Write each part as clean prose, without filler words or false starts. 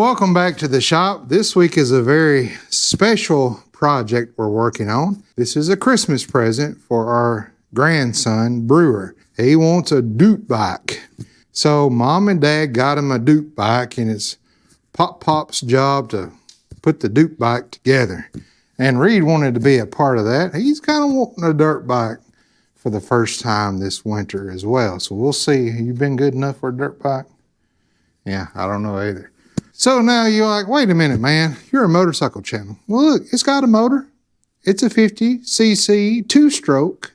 welcome back to the shop. This week is a very special project we're working on. This is a Christmas present for our grandson, Brewer. He wants a doot bike. So Mom and Dad got him a doot bike, and it's Pop's job to put the doot bike together. And Reed wanted to be a part of that. He's kind of wanting a dirt bike for the first time this winter as well. So we'll see. You been good enough for a dirt bike? Yeah, I don't know either. So now you're like, wait a minute, man. You're a motorcycle channel. Well, look, it's got a motor. It's a 50cc two-stroke.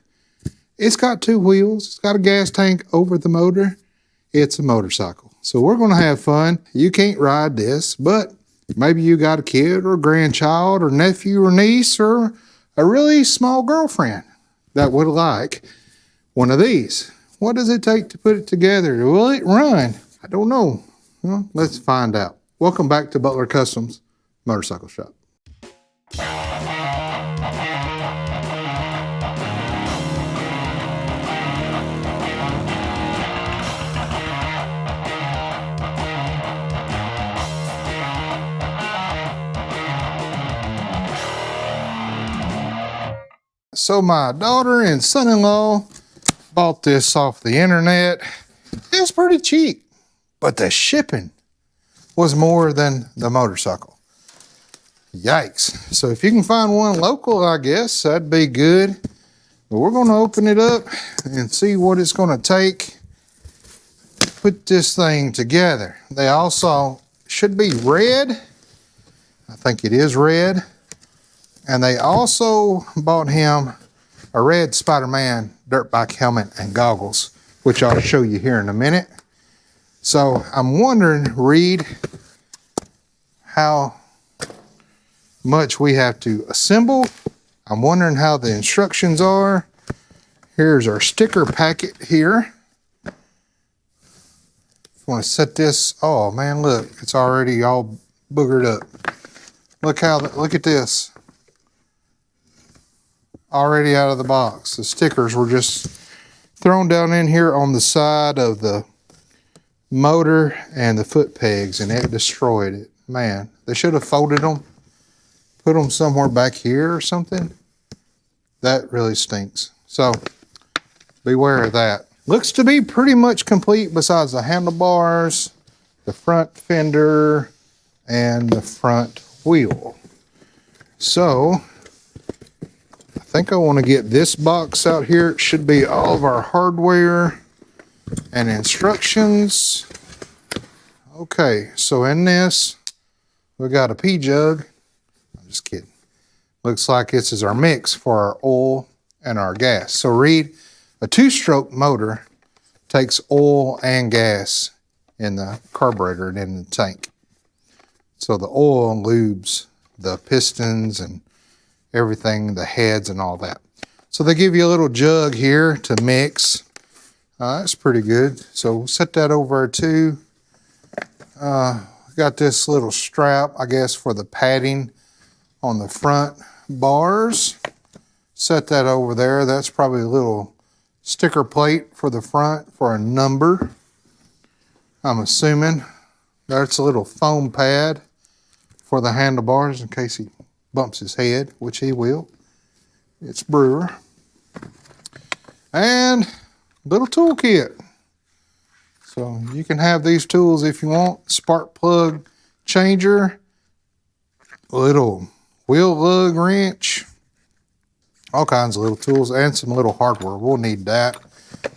It's got two wheels. It's got a gas tank over the motor. It's a motorcycle. So we're going to have fun. You can't ride this, but maybe you got a kid or a grandchild or nephew or niece or a really small girlfriend that would like one of these. What does it take to put it together? Will it run? I don't know. Well, let's find out. Welcome back to Butler Customs Motorcycle Shop. So my daughter and son-in-law bought this off the internet. It's pretty cheap, but the shipping was more than the motorcycle. Yikes. So if you can find one local, I guess that'd be good. But we're going to open it up and see what it's going to take to put this thing together. They also should be red. I think it is red. And they also bought him a red Spider-Man dirt bike helmet and goggles, which I'll show you here in a minute. So I'm wondering, Reed, how much we have to assemble. I'm wondering how the instructions are. Here's our sticker packet here. If you want to set this, oh man, look, it's already all boogered up. Look at this. Already out of the box. The stickers were just thrown down in here on the side of the motor and the foot pegs, and it destroyed it. Man, they should have folded them, put them somewhere back here or something. That really stinks. So beware of that. Looks to be pretty much complete besides the handlebars, the front fender, and the front wheel. So I think I want to get this box out here. It should be all of our hardware and instructions. Okay, so in this, we got a pea jug. I'm just kidding. Looks like this is our mix for our oil and our gas. So Reed, a two-stroke motor takes oil and gas in the carburetor and in the tank. So the oil lubes the pistons and everything, the heads and all that. So they give you a little jug here to mix. That's pretty good. So we'll set that over too. Got this little strap, I guess, for the padding on the front bars. Set that over there. That's probably a little sticker plate for the front for a number, I'm assuming. That's a little foam pad for the handlebars in case he bumps his head, which he will. It's Brewer. And little toolkit. So you can have these tools if you want. Spark plug changer, little wheel lug wrench, all kinds of little tools and some little hardware. We'll need that.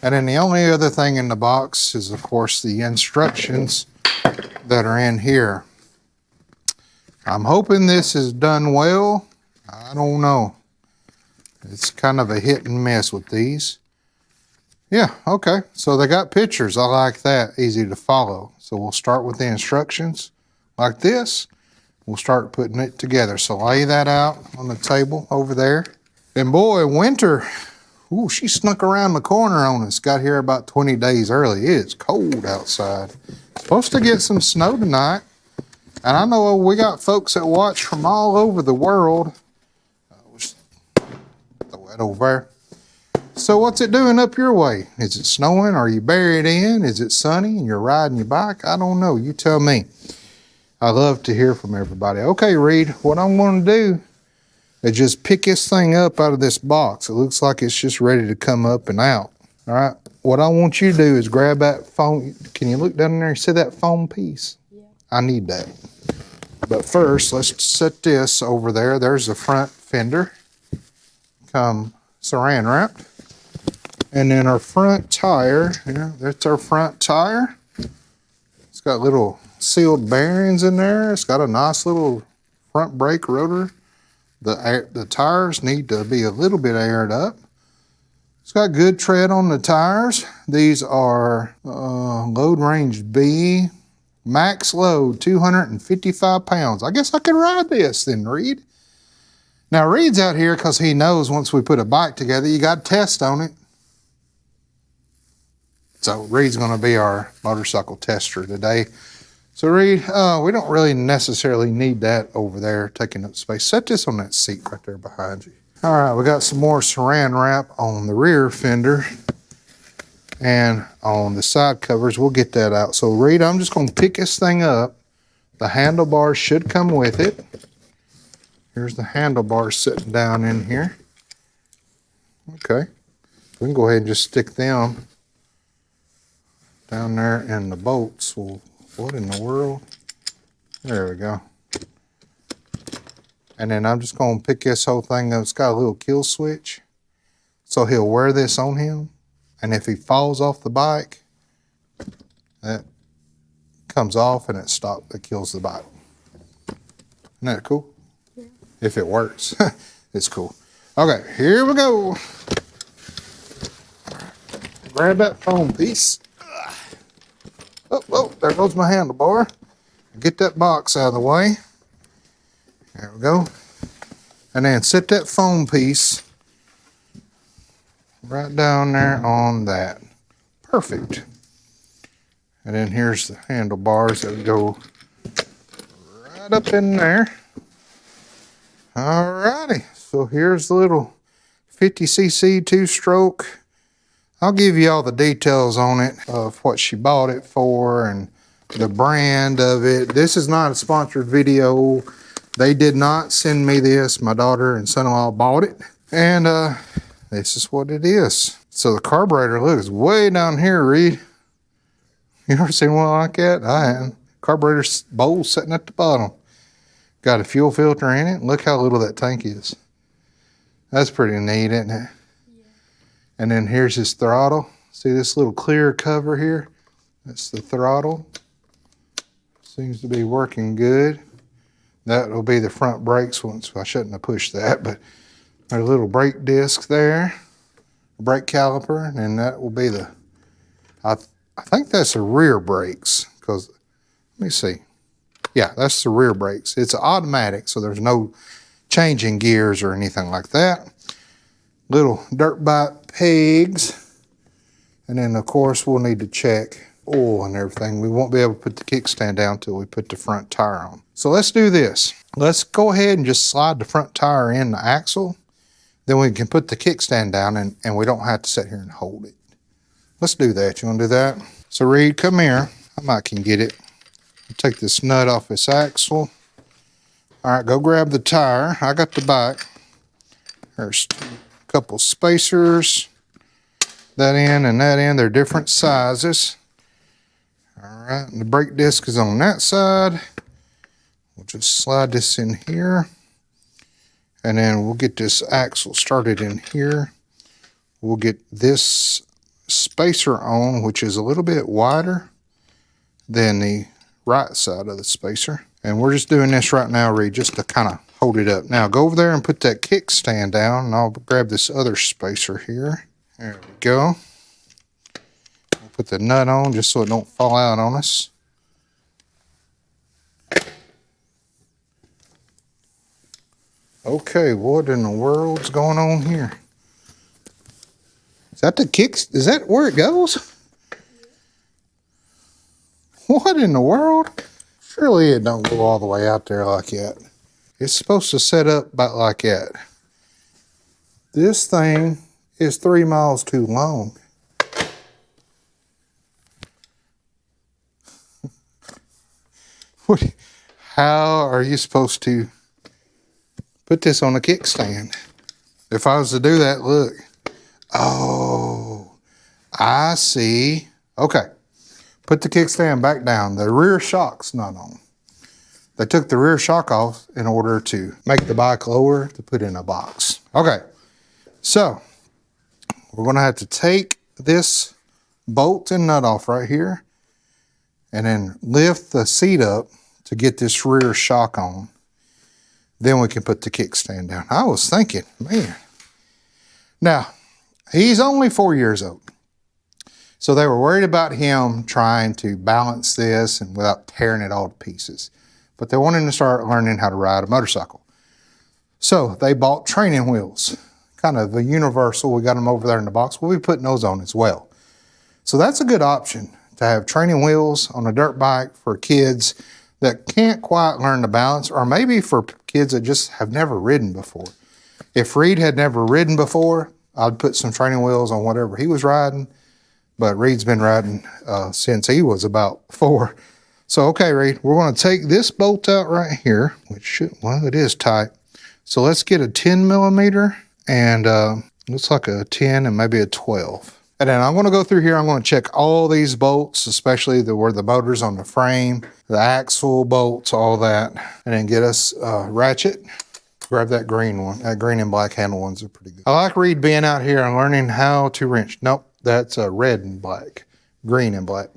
And then the only other thing in the box is, of course, the instructions that are in here. I'm hoping this is done well. I don't know. It's kind of a hit and miss with these. Yeah, okay. So they got pictures. I like that. Easy to follow. So we'll start with the instructions like this. We'll start putting it together. So lay that out on the table over there. And boy, winter, ooh, she snuck around the corner on us. Got here about 20 days early. It is cold outside. Supposed to get some snow tonight. And I know we got folks that watch from all over the world. Throw that over there. So what's it doing up your way? Is it snowing? Are you buried in? Is it sunny and you're riding your bike? I don't know. You tell me. I love to hear from everybody. Okay, Reed, what I'm going to do is just pick this thing up out of this box. It looks like it's just ready to come up and out. All right. What I want you to do is grab that foam. Can you look down there and see that foam piece? Yeah. I need that. But first, let's set this over there. There's the front fender. Come saran wrapped. And then our front tire, that's our front tire. It's got little sealed bearings in there. It's got a nice little front brake rotor. The tires need to be a little bit aired up. It's got good tread on the tires. These are load range B, max load 255 pounds. I guess I could ride this then, Reed. Now Reed's out here because he knows once we put a bike together, you got to test on it. So Reed's going to be our motorcycle tester today. So Reed, we don't really necessarily need that over there taking up space. Set this on that seat right there behind you. All right, we got some more saran wrap on the rear fender and on the side covers. We'll get that out. So Reed, I'm just going to pick this thing up. The handlebars should come with it. Here's the handlebars sitting down in here. Okay, we can go ahead and just stick them down there in the bolts. Well, what in the world? There we go. And then I'm just going to pick this whole thing up. It's got a little kill switch. So he'll wear this on him. And if he falls off the bike, that comes off and it kills the bike. Isn't that cool? Yeah. If it works, it's cool. Okay, here we go. Grab that foam piece. Oh, there goes my handlebar. Get that box out of the way. There we go. And then set that foam piece right down there on that. Perfect. And then here's the handlebars that go right up in there. Alrighty. So here's the little 50cc two-stroke. I'll give you all the details on it of what she bought it for and the brand of it. This is not a sponsored video. They did not send me this. My daughter and son-in-law bought it. And this is what it is. So the carburetor, look, is way down here, Reed. You ever seen one like that? I haven't. Carburetor bowl sitting at the bottom. Got a fuel filter in it. Look how little that tank is. That's pretty neat, isn't it? Yeah. And then here's his throttle. See this little clear cover here? That's the throttle. Seems to be working good. That will be the front brakes once. I shouldn't have pushed that, but there's a little brake disc there, brake caliper, and that will be the, I think that's the rear brakes, because, let me see. Yeah, that's the rear brakes. It's automatic, so there's no changing gears or anything like that. Little dirt bike pegs, and then of course we'll need to check oil and everything. We won't be able to put the kickstand down until we put the front tire on. So let's do this. Let's go ahead and just slide the front tire in the axle. Then we can put the kickstand down and we don't have to sit here and hold it. Let's do that. You want to do that? So Reed, come here. I might can get it. Take this nut off this axle. All right, go grab the tire. I got the bike. There's a couple spacers. That end and that end. They're different sizes. All right, and the brake disc is on that side. We'll just slide this in here. And then we'll get this axle started in here. We'll get this spacer on, which is a little bit wider than the right side of the spacer. And we're just doing this right now, Reed, just to kind of hold it up. Now go over there and put that kickstand down, and I'll grab this other spacer here. There we go. We'll put the nut on just so it don't fall out on us. Okay, what in the world's going on here? Is that the kicks? Is that where it goes? What in the world? Surely it don't go all the way out there like that. It's supposed to set up about like that. This thing is 3 miles too long. What How are you supposed to put this on a kickstand? If I was to do that, look. Oh, I see. Okay. Put the kickstand back down. The rear shock's not on. They took the rear shock off in order to make the bike lower to put in a box. Okay. So we're going to have to take this bolt and nut off right here and then lift the seat up to get this rear shock on. Then we can put the kickstand down. I was thinking, man. Now, he's only 4 years old. So they were worried about him trying to balance this and without tearing it all to pieces. But they wanted him to start learning how to ride a motorcycle. So they bought training wheels, kind of a universal. We got them over there in the box. We'll be putting those on as well. So that's a good option to have training wheels on a dirt bike for kids that can't quite learn to balance, or maybe for kids that just have never ridden before. If Reed had never ridden before, I'd put some training wheels on whatever he was riding, but Reed's been riding since he was about 4. So, okay, Reed, we're going to take this bolt out right here, which should, well, it is tight. So let's get a 10 millimeter and looks like a 10 and maybe a 12. And then I'm going to go through here. I'm going to check all these bolts, especially where the motor's on the frame, the axle bolts, all that, and then get us a ratchet. Grab that green one. That green and black handle ones are pretty good. I like Reed being out here and learning how to wrench. Nope, that's a red and black, green and black.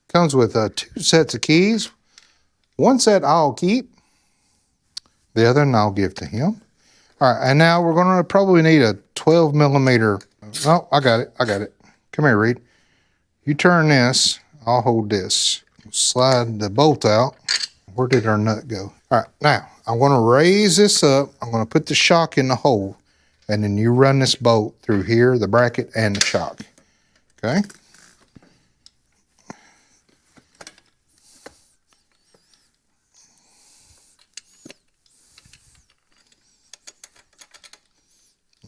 Comes with 2 sets of keys. One set I'll keep. The other one I'll give to him. All right, and now we're going to probably need a 12 millimeter. Oh, I got it. Come here, Reed. You turn this. I'll hold this. Slide the bolt out. Where did our nut go? All right, now I'm going to raise this up. I'm going to put the shock in the hole, and then you run this bolt through here, the bracket, and the shock. Okay?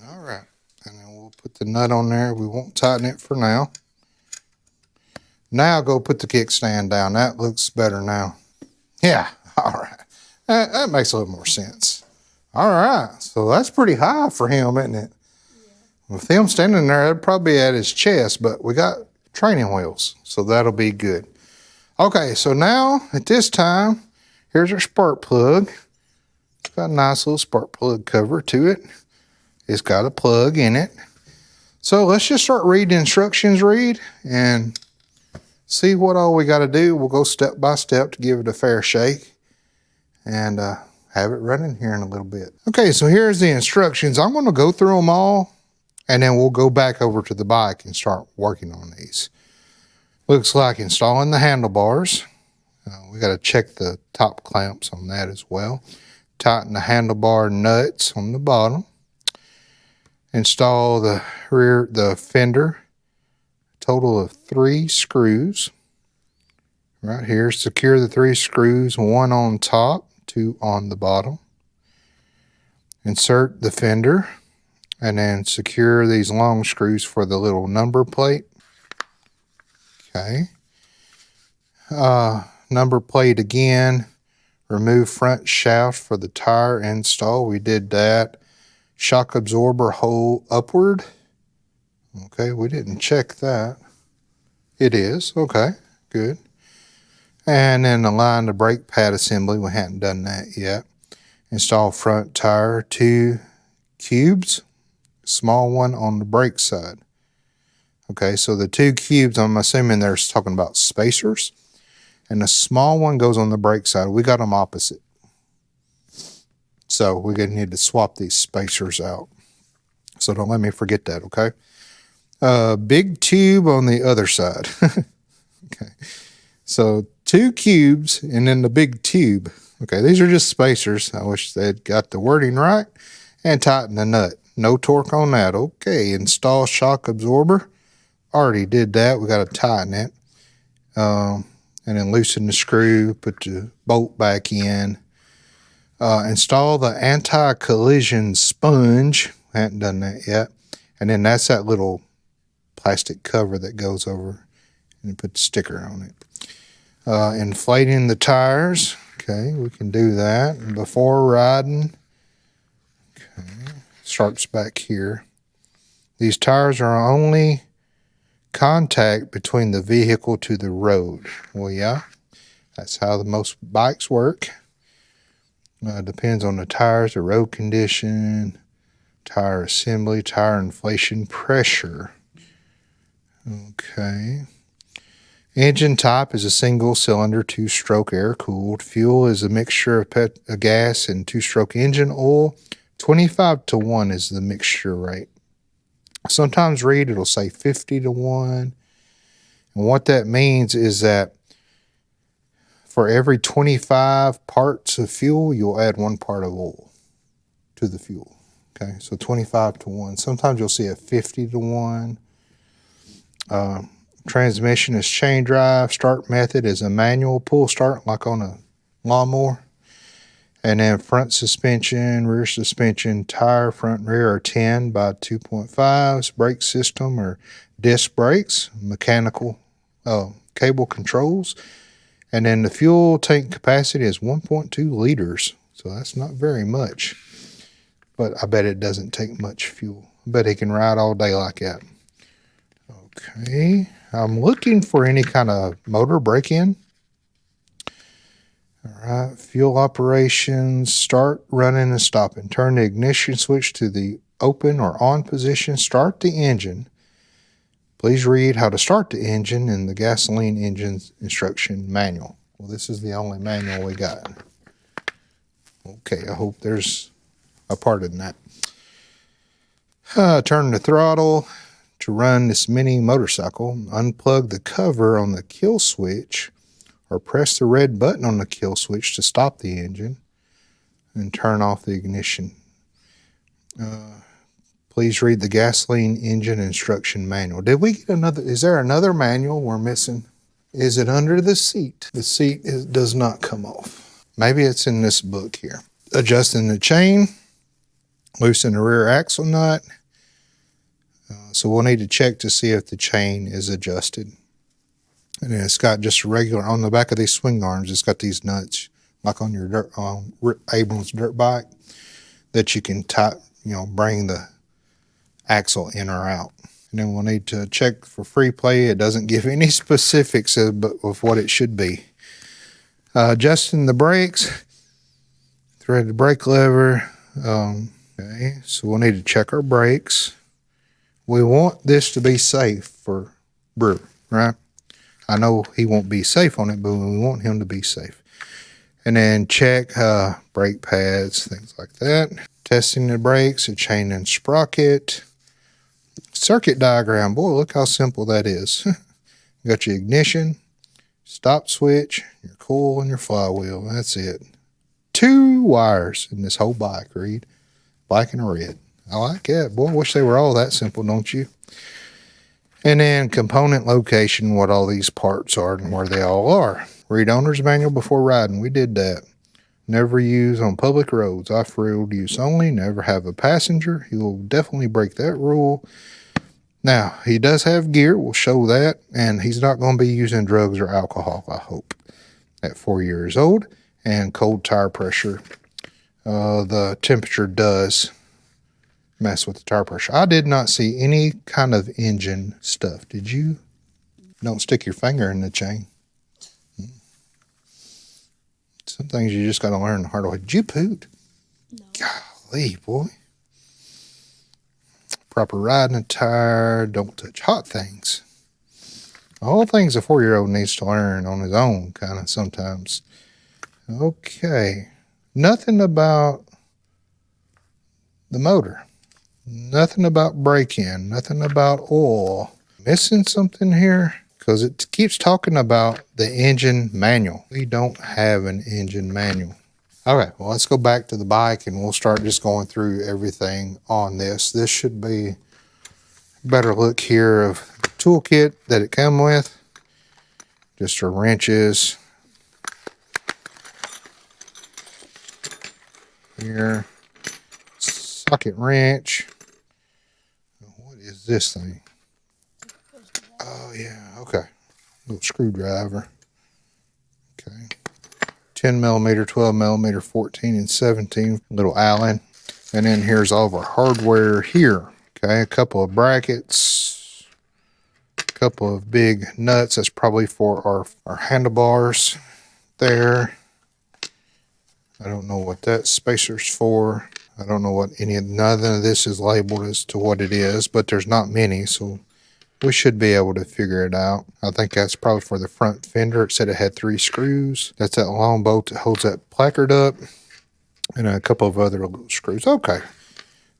All right, and then we'll put the nut on there. We won't tighten it for now. Now go put the kickstand down. That looks better now. Yeah, all right. That makes a little more sense. All right, so that's pretty high for him, isn't it? Yeah. With him standing there, that'd probably be at his chest, but we got training wheels, so that'll be good. Okay, so now at this time, here's our spark plug. It's got a nice little spark plug cover to it. It's got a plug in it. So let's just start reading instructions, Reed, and see what all we got to do. We'll go step by step to give it a fair shake and have it running here in a little bit. Okay, so here's the instructions. I'm going to go through them all, and then we'll go back over to the bike and start working on these. Looks like installing the handlebars. We got to check the top clamps on that as well. Tighten the handlebar nuts on the bottom. Install the fender. Total of 3 screws. Right here, secure the 3 screws, 1 on top, 2 on the bottom. Insert the fender, and then secure these long screws for the little number plate. Okay. Number plate again. Remove front shaft for the tire install. We did that. Shock absorber hole upward. Okay, we didn't check that. It is. Okay, good. And then align the brake pad assembly. We hadn't done that yet. Install front tire 2 cubes. Small one on the brake side. Okay, so the 2 cubes, I'm assuming they're talking about spacers. And the small one goes on the brake side. We got them opposite. So we're going to need to swap these spacers out. So don't let me forget that, okay? Big tube on the other side. Okay. So 2 cubes and then the big tube. Okay, these are just spacers. I wish they'd got the wording right. And tighten the nut. No torque on that. Okay, install shock absorber. Already did that. We got to tighten it. And then loosen the screw. Put the bolt back in. Install the anti-collision sponge. I haven't done that yet. And then that's that little plastic cover that goes over and put the sticker on it. Inflating the tires. Okay, we can do that. And before riding, okay, starts back here. These tires are only contact between the vehicle to the road. Well, yeah, that's how the most bikes work. Depends on the tires, the road condition, tire assembly, tire inflation, pressure. Okay. Engine type is a single cylinder, 2-stroke air cooled. Fuel is a mixture of gas and 2-stroke engine oil. 25-1 is the mixture rate. Sometimes read it'll say 50-1. And what that means is that for every 25 parts of fuel, you'll add 1 part of oil to the fuel. Okay, so 25-1. Sometimes you'll see a 50-1. Transmission is chain drive. Start method is a manual pull start like on a lawnmower. And then front suspension, rear suspension, tire, front and rear are 10 by 2.5s. Brake system are disc brakes, mechanical cable controls. And then the fuel tank capacity is 1.2 liters. So that's not very much. But I bet it doesn't take much fuel. I bet it can ride all day like that. Okay. I'm looking for any kind of motor break-in. All right, fuel operations, start running and stopping. Turn the ignition switch to the open or on position. Start the engine. Please read how to start the engine in the gasoline engine instruction manual. Well, this is the only manual we got. Okay, I hope there's a part in that. Turn the throttle to run this mini motorcycle. Unplug the cover on the kill switch or press the red button on the kill switch to stop the engine and turn off the ignition. Please read the gasoline engine instruction manual. Did we get another? Is there another manual we're missing? Is it under the seat? The seat does not come off. Maybe it's in this book here. Adjusting the chain, loosen the rear axle nut. So we'll need to check to see if the chain is adjusted. And then it's got just a regular, on the back of these swing arms, it's got these nuts, like on your Abrams dirt bike, that you can bring the axle in or out. And then we'll need to check for free play. It doesn't give any specifics of what it should be. Adjusting the brakes, thread the brake lever. Okay, so we'll need to check our brakes. We want this to be safe for Brewer, right? I know he won't be safe on it, but we want him to be safe. And then check brake pads, things like that. Testing the brakes, a chain and sprocket. Circuit diagram. Boy, look how simple that is. You got your ignition, stop switch, your coil, and your flywheel. That's it. 2 wires in this whole bike, Reed. Black and red. I like that. Boy, I wish they were all that simple, don't you? And then component location, what all these parts are and where they all are. Read owner's manual before riding. We did that. Never use on public roads. Off-road use only. Never have a passenger. He will definitely break that rule. Now, he does have gear. We'll show that. And he's not going to be using drugs or alcohol, I hope, at 4 years old. And cold tire pressure. The temperature does mess with the tire pressure. I did not see any kind of engine stuff. Did you? Don't stick your finger in the chain. Some things you just got to learn the hard way. Did you poot? No. Golly, boy. Proper riding attire. Don't touch hot things. All things a 4-year-old needs to learn on his own, kind of sometimes. Okay. Nothing about the motor. Nothing about break-in. Nothing about oil. Missing something here? Because it keeps talking about the engine manual. We don't have an engine manual. Okay, well, let's go back to the bike and we'll start just going through everything on this. This should be a better look here of the toolkit that it comes with. Just our wrenches. Here. Socket wrench. What is this thing? Oh, yeah, okay. Little screwdriver. Okay. 10 millimeter, 12 millimeter, 14 and 17, little Allen. And then here's all of our hardware here. Okay, a couple of brackets, a couple of big nuts. That's probably for our handlebars there. I don't know what that spacer's for. I don't know what none of this is labeled as to what it is, but there's not many, so we should be able to figure it out. I think that's probably for the front fender. It said it had 3 screws. That's that long bolt that holds that placard up, and a couple of other little screws. Okay,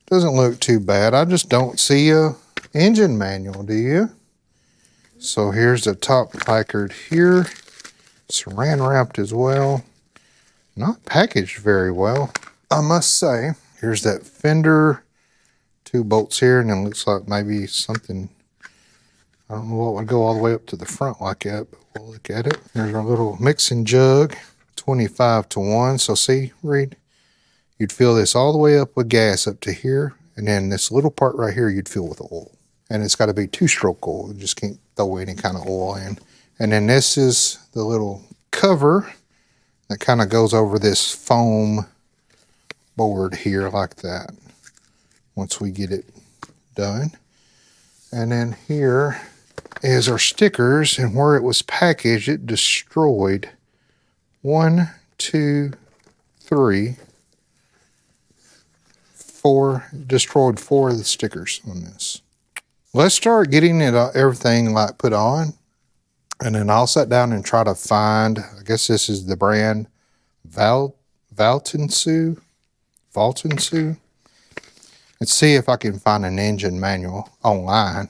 doesn't look too bad. I just don't see a engine manual, do you? So here's the top placard here. Saran wrapped as well. Not packaged very well, I must say. Here's that fender, 2 bolts here, and then looks like maybe something, I don't know what would go all the way up to the front like that, but we'll look at it. There's our little mixing jug, 25-1. So see, Reed, you'd fill this all the way up with gas up to here, and then this little part right here you'd fill with oil. And it's got to be 2-stroke oil. You just can't throw any kind of oil in. And then this is the little cover that kind of goes over this foam board here like that once we get it done. And then here is our stickers, and where it was packaged, it destroyed 1, 2, 3, 4, destroyed 4 of the stickers on this. Let's start getting it everything like put on, and then I'll sit down and try to find, I guess this is the brand Valtensu, and see if I can find an engine manual online.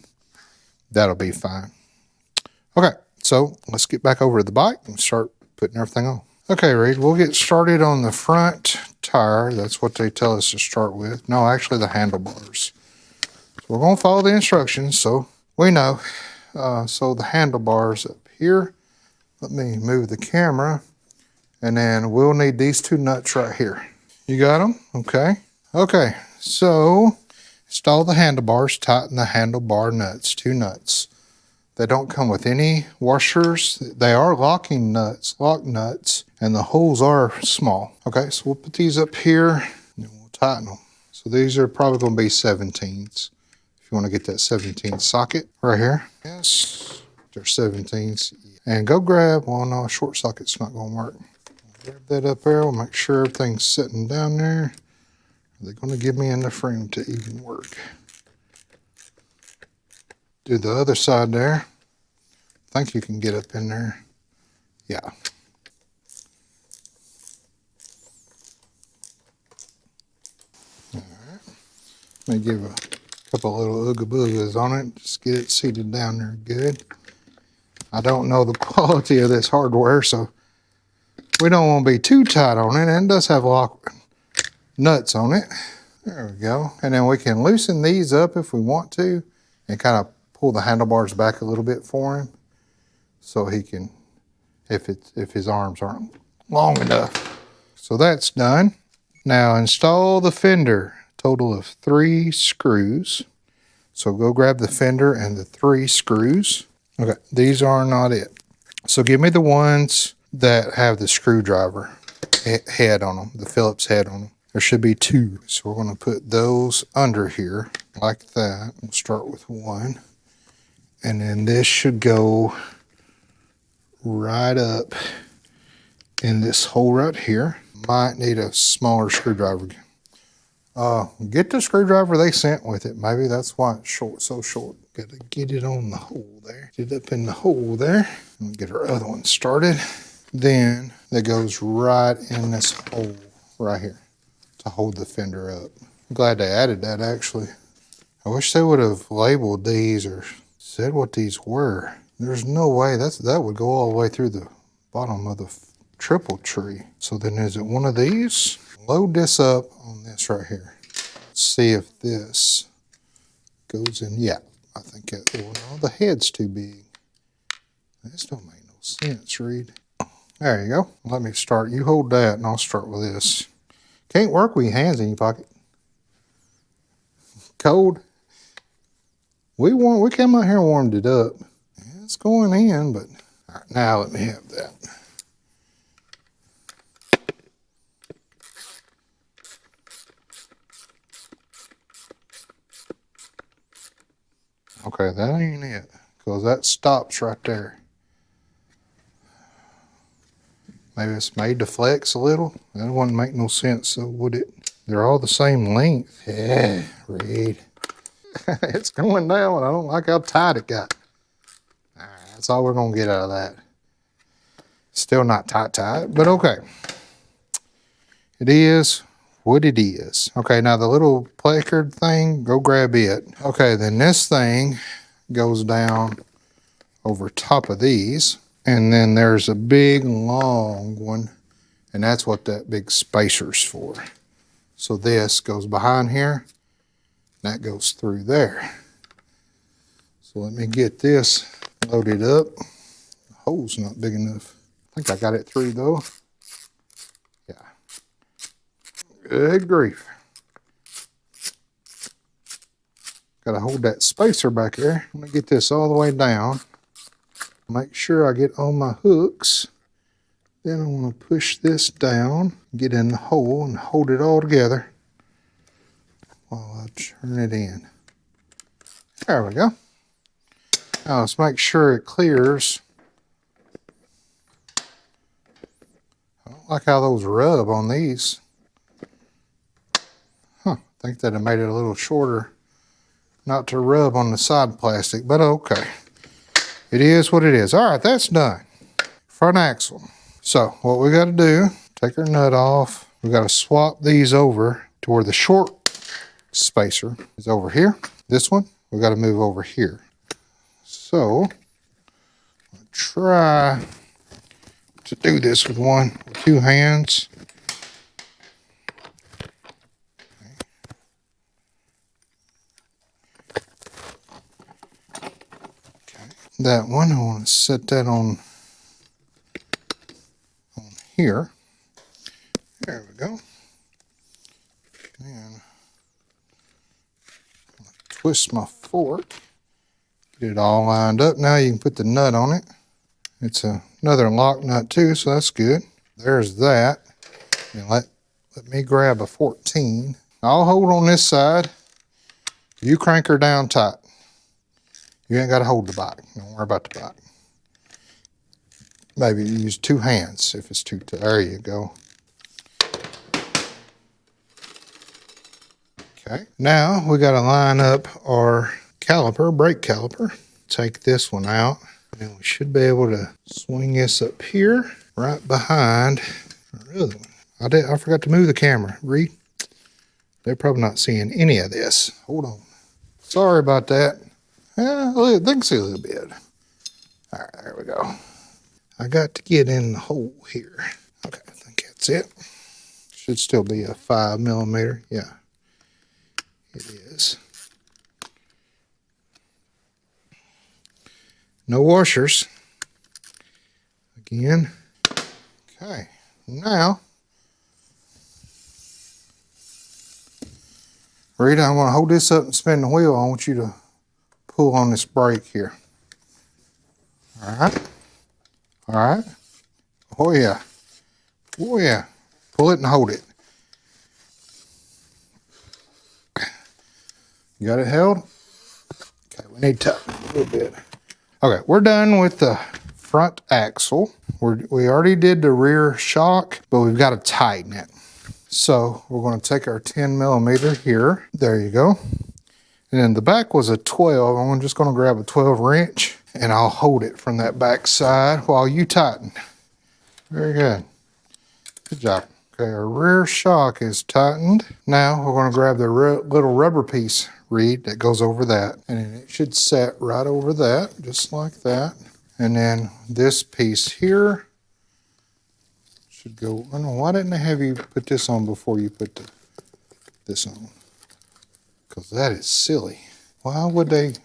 That'll be fine. Okay, so let's get back over to the bike and start putting everything on. Okay, Reed, we'll get started on the front tire. That's what they tell us to start with. No, actually the handlebars. So we're going to follow the instructions, so we know. So the handlebars up here. Let me move the camera, and then we'll need these 2 nuts right here. You got them? Okay. Okay, so install the handlebars, tighten the handlebar nuts, 2 nuts. They don't come with any washers. They are locking nuts, lock nuts, and the holes are small. Okay, so we'll put these up here, and we'll tighten them. So these are probably going to be 17s. If you want to get that 17 socket right here. Yes, they're 17s. And go grab, well no, a short socket's not going to work. Grab that up there, we'll make sure everything's sitting down there. Are they going to give me enough room to even work? Do the other side there. I think you can get up in there. Yeah. All right. Let me give a couple little ooga boogas on it. Just get it seated down there good. I don't know the quality of this hardware, so we don't want to be too tight on it. And it does have lock nuts on it. There we go. And then we can loosen these up if we want to, and kind of pull the handlebars back a little bit for him, so he can, if his arms aren't long enough. So that's done. Now install the fender. Total of 3 screws. So go grab the fender and the 3 screws. Okay, these are not it. So give me the ones that have the screwdriver head on them, the Phillips head on them. There should be 2. So we're going to put those under here like that. We'll start with 1. And then this should go right up in this hole right here. Might need a smaller screwdriver. Get the screwdriver they sent with it. Maybe that's why it's short, so short. Got to get it on the hole there. Get it up in the hole there. And get our other one started. Then that goes right in this hole right here to hold the fender up. I'm glad they added that, actually. I wish they would have labeled these or said what these were. There's no way that would go all the way through the bottom of the triple tree. So then is it one of these? Load this up on this right here. Let's see if this goes in. Yeah, I think it will. No, the head's too big. This don't make no sense, Reed. There you go. Let me start. You hold that and I'll start with this. Can't work with your hands in your pocket. Cold. We came out here and warmed it up. It's going in, but all right, now let me have that. Okay, that ain't it, because that stops right there. Maybe it's made to flex a little. That wouldn't make no sense, so would it? They're all the same length. Yeah, Reed. It's going down. I don't like how tight it got. All right, that's all we're going to get out of that. Still not tight, but okay. It is what it is. Okay, now the little placard thing, go grab it. Okay, then this thing goes down over top of these. And then there's a big long one, and that's what that big spacer's for. So this goes behind here, that goes through there. So let me get this loaded up. The hole's not big enough. I think I got it through though. Yeah. Good grief. Gotta hold that spacer back there. I'm gonna get this all the way down. Make sure I get on my hooks. Then I want to push this down, get in the hole, and hold it all together while I turn it in. There we go. Now let's make sure it clears. I don't like how those rub on these. I think that I made it a little shorter not to rub on the side plastic, but okay. It is what it is. All right, that's done. Front axle. So what we got to do, take our nut off. We got to swap these over to where the short spacer is over here. This one, we got to move over here. So I'll try to do this with two hands. That one, I want to set that on here. There we go. And twist my fork. Get it all lined up. Now you can put the nut on it. It's another lock nut too, so that's good. There's that. And let me grab a 14. I'll hold on this side. You crank her down tight. You ain't got to hold the bike. Don't worry about the bike. Maybe use two hands if it's too tight. There you go. Okay. Now we got to line up our caliper, brake caliper. Take this one out. And we should be able to swing this up here, right behind our other one. I forgot to move the camera. Reed, they're probably not seeing any of this. Hold on. Sorry about that. Yeah, they can see a little bit. All right, there we go. I got to get in the hole here. Okay, I think that's it. Should still be a 5mm. Yeah, it is. No washers. Again. Okay, now, Rita, I want to hold this up and spin the wheel. I want you to pull on this brake here. All right. All right. Oh, yeah. Oh, yeah. Pull it and hold it. You got it held? Okay, we need to tighten it a little bit. Okay, we're done with the front axle. We already did the rear shock, but we've got to tighten it. So we're going to take our 10mm here. There you go. And then the back was a 12. I'm just going to grab a 12 wrench and I'll hold it from that back side while you tighten. Very good. Good job. Okay, our rear shock is tightened. Now we're going to grab the little rubber piece, Reed, that goes over that. And it should set right over that, just like that. And then this piece here should go. I don't know, why didn't they have you put this on before you put this on? Because that is silly. Why would they?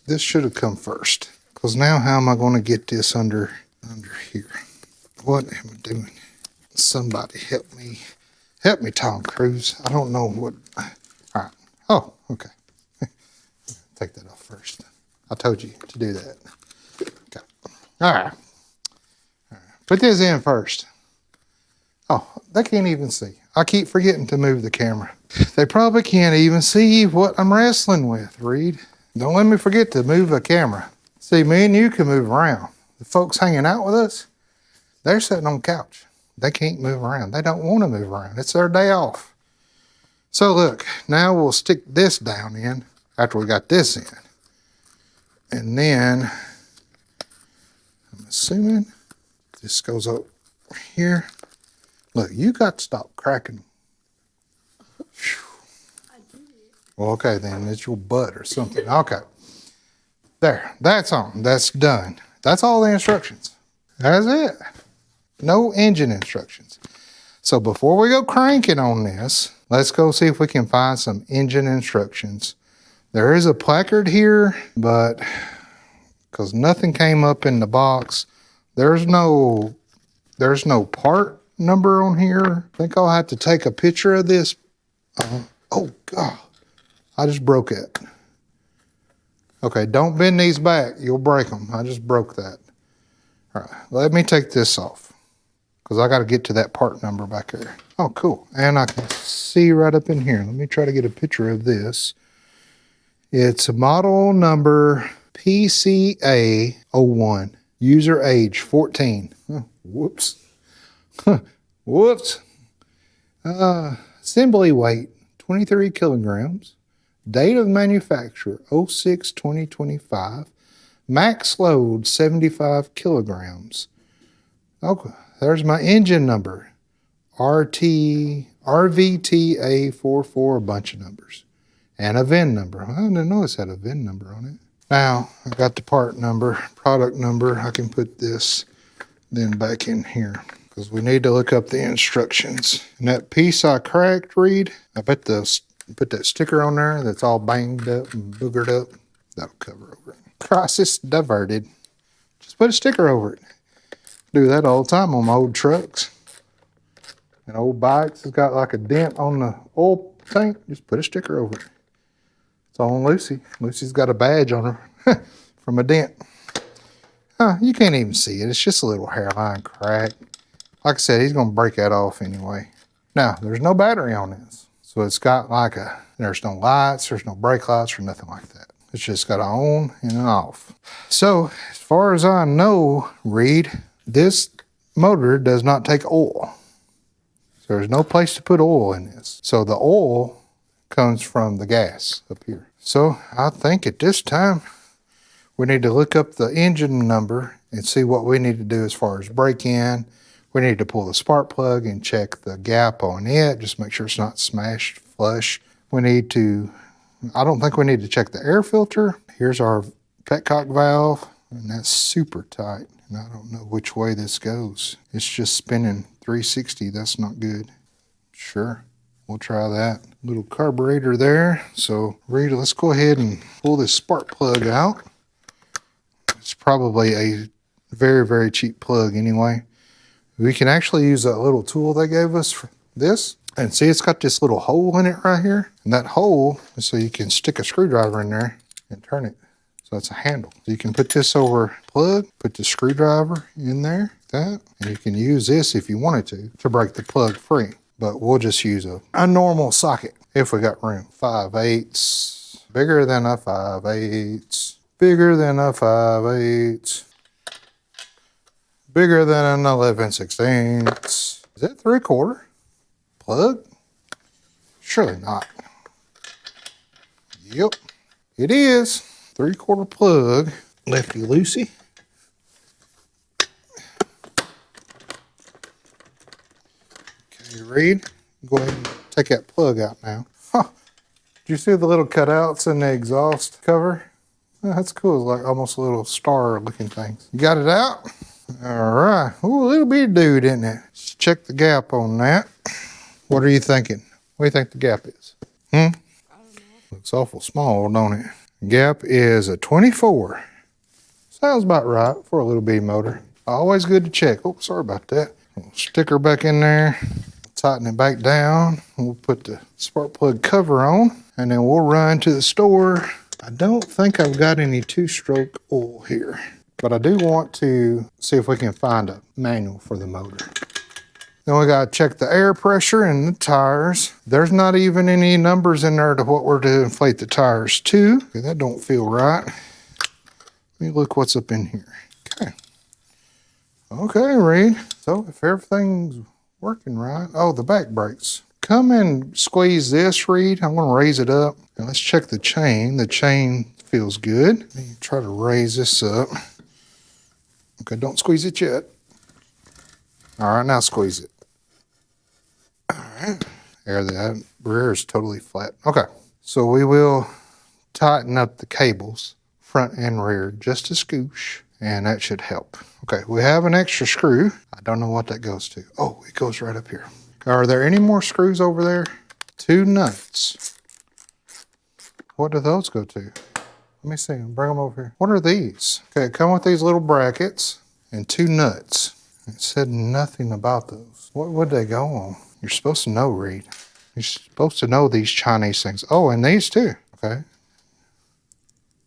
This should have come first. Because now how am I going to get this under here? What am I doing? Somebody help me. Help me, Tom Cruise. I don't know what. All right. Oh, okay. Take that off first. I told you to do that. Okay. All right. Put this in first. Oh, they can't even see. I keep forgetting to move the camera. They probably can't even see what I'm wrestling with, Reed. Don't let me forget to move the camera. See, me and you can move around. The folks hanging out with us, they're sitting on the couch. They can't move around. They don't want to move around. It's their day off. So look, now we'll stick this down in after we got this in. And then, I'm assuming this goes over here. Look, you got to stop cracking. Well, okay, then it's your butt or something. Okay. There, that's on. That's done. That's all the instructions. That's it. No engine instructions. So before we go cranking on this, let's go see if we can find some engine instructions. There is a placard here, but because nothing came up in the box, there's no part number on here. I think I'll have to take a picture of this. Oh God, I just broke it. Okay, don't bend these back. You'll break them. I just broke that. All right, let me take this off because I got to get to that part number back there. Oh, cool. And I can see right up in here. Let me try to get a picture of this. It's a model number PCA01. User age 14. Oh, whoops. Whoops. Assembly weight 23 kilograms. Date of manufacture 06/2025. Max load 75 kilograms. Okay, there's my engine number. RVTA44, a bunch of numbers. And a VIN number. I didn't know this had a VIN number on it. Now, I got the part number, product number. I can put this then back in here because we need to look up the instructions. And that piece I cracked, Reed, I bet put that sticker on there that's all banged up and boogered up. That'll cover over it. Crisis diverted. Just put a sticker over it. Do that all the time on my old trucks and old bikes. It's got like a dent on the oil tank. Just put a sticker over it. It's on Lucy. Lucy's got a badge on her from a dent. You can't even see it. It's just a little hairline crack. Like I said, he's going to break that off anyway. Now, there's no battery on this. So it's got like there's no lights, there's no brake lights or nothing like that. It's just got an on and an off. So as far as I know, Reed, this motor does not take oil. So there's no place to put oil in this. So the oil comes from the gas up here. So I think at this time, we need to look up the engine number and see what we need to do as far as break-in. We need to pull the spark plug and check the gap on it, just make sure it's not smashed flush. I don't think we need to check the air filter. Here's our petcock valve, and that's super tight. And I don't know which way this goes. It's just spinning 360, that's not good. Sure, we'll try that. Little carburetor there. So Rita, let's go ahead and pull this spark plug out. It's probably a very, very cheap plug anyway. We can actually use that little tool they gave us for this. And see, it's got this little hole in it right here. And that hole is so you can stick a screwdriver in there and turn it. So it's a handle. So you can put this over plug, put the screwdriver in there, and you can use this if you wanted to break the plug free. But we'll just use a normal socket if we got room. 5/8, bigger than a 5/8, bigger than a 5/8. Bigger than an 11/16. Is that 3/4? Plug? Surely not. Yep, it is. 3/4 plug. Lefty loosey. Okay, Reed, go ahead and take that plug out now. Huh. Did you see the little cutouts in the exhaust cover? Oh, that's cool. It's like almost a little star looking thing. You got it out? All right. Ooh, a little bitty dude, isn't it? Let's check the gap on that. What are you thinking? What do you think the gap is? I don't know. Looks awful small, don't it? Gap is a 24. Sounds about right for a little bitty motor. Always good to check. Oh, sorry about that. We'll stick her back in there. Tighten it back down. We'll put the spark plug cover on, and then we'll run to the store. I don't think I've got any two-stroke oil here. But I do want to see if we can find a manual for the motor. Then we gotta check the air pressure in the tires. There's not even any numbers in there to what we're to inflate the tires to. Okay, that don't feel right. Let me look what's up in here. Okay. Okay, Reed. So if everything's working right. Oh, the back brakes. Come and squeeze this, Reed. I'm gonna raise it up. And let's check the chain. The chain feels good. Let me try to raise this up. Okay, don't squeeze it yet. All right, now squeeze it. All right. There, the rear is totally flat. Okay, so we will tighten up the cables, front and rear, just a scoosh, and that should help. Okay, we have an extra screw. I don't know what that goes to. Oh, it goes right up here. Are there any more screws over there? 2 nuts. What do those go to? Let me see, bring them over here. What are these? Okay, come with these little brackets and 2 nuts. It said nothing about those. What would they go on? You're supposed to know, Reed. You're supposed to know these Chinese things. Oh, and these too. Okay.